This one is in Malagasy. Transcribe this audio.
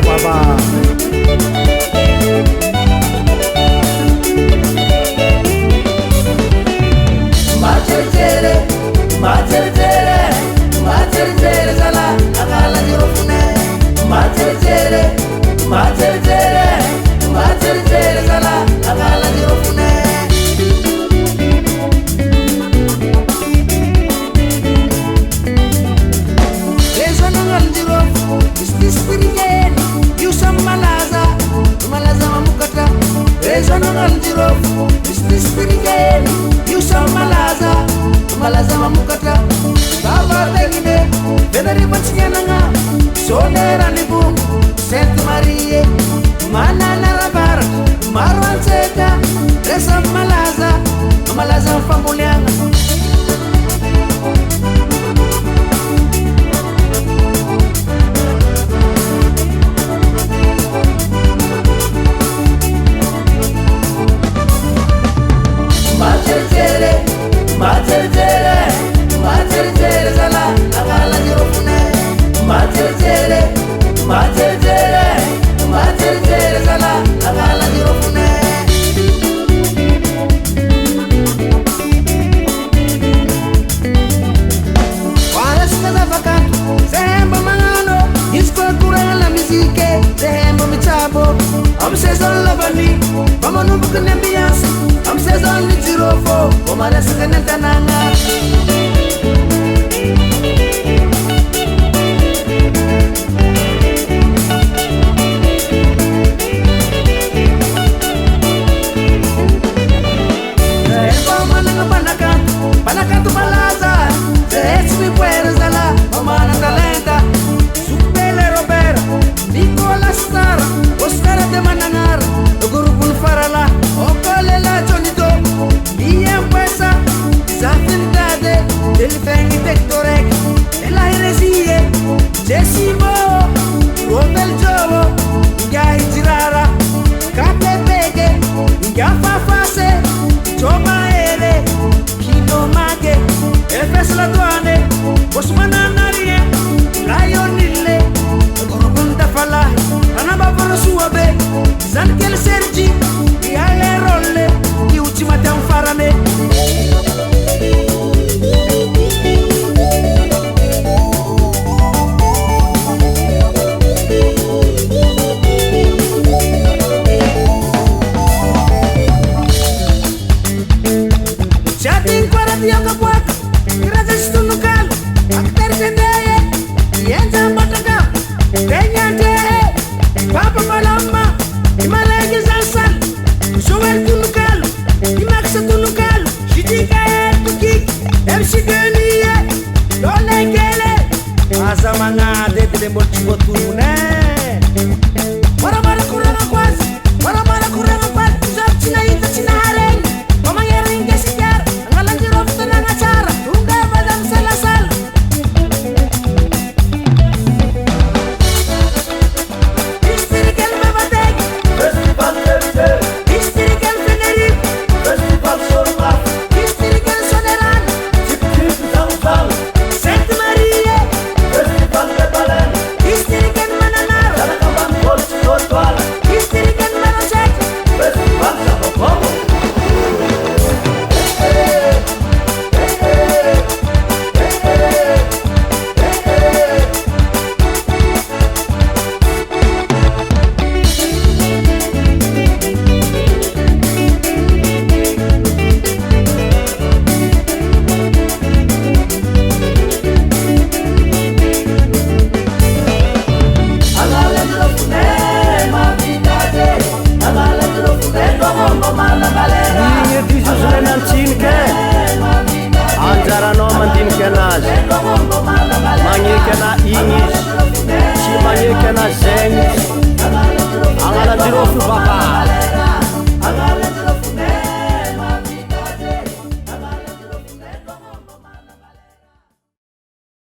baba Matere zala akala jirofune matere zala akala jirofune Lesana ngal jirofu ispirigel yusam malaza mamukata Lesana ngal jirofu ispirigel yusam malaza mamukata Baba tegine Vedari bachiyananga Sonera nibu Sainte Marie Manana rabara Marwan seta Resa malaza famulianga Matere zala akala jirofune matere zala akala jirofune Waras kaza vakanto Zemba mangano Isko kura la musique Zemba michabo Am saison lavani Mama nubuka nembiyansi Am saison ni jirofo Omara sakanantananga Panacanto malaza, se mi puedes zala, mamana talenta, Supele Robert, Nicola Star, Oscar de Mananar, o grupo farala, o colela chonito, y empieza, Zafindade, el fengi tectorek, el aire sigue, Jessimo, Rotel Jovo, ya girara, Cape Pegue, ya fa fase, Choma ere, Kino mage, Efes la douane, Osmana narie, Lionille, Gorgonda fala, Anaba volo suabe, Zankel Sergi, y ale rolle, y ultima te farane. Chatin quarantio capuaca, gracias tu local, actor sendeye, yenza bataka, tenyante, papa palama, imalegi zansan, sower tu local, imaxa tu local, shitika tu kik, MC Genie, dole kele, azamanga de bolchi botu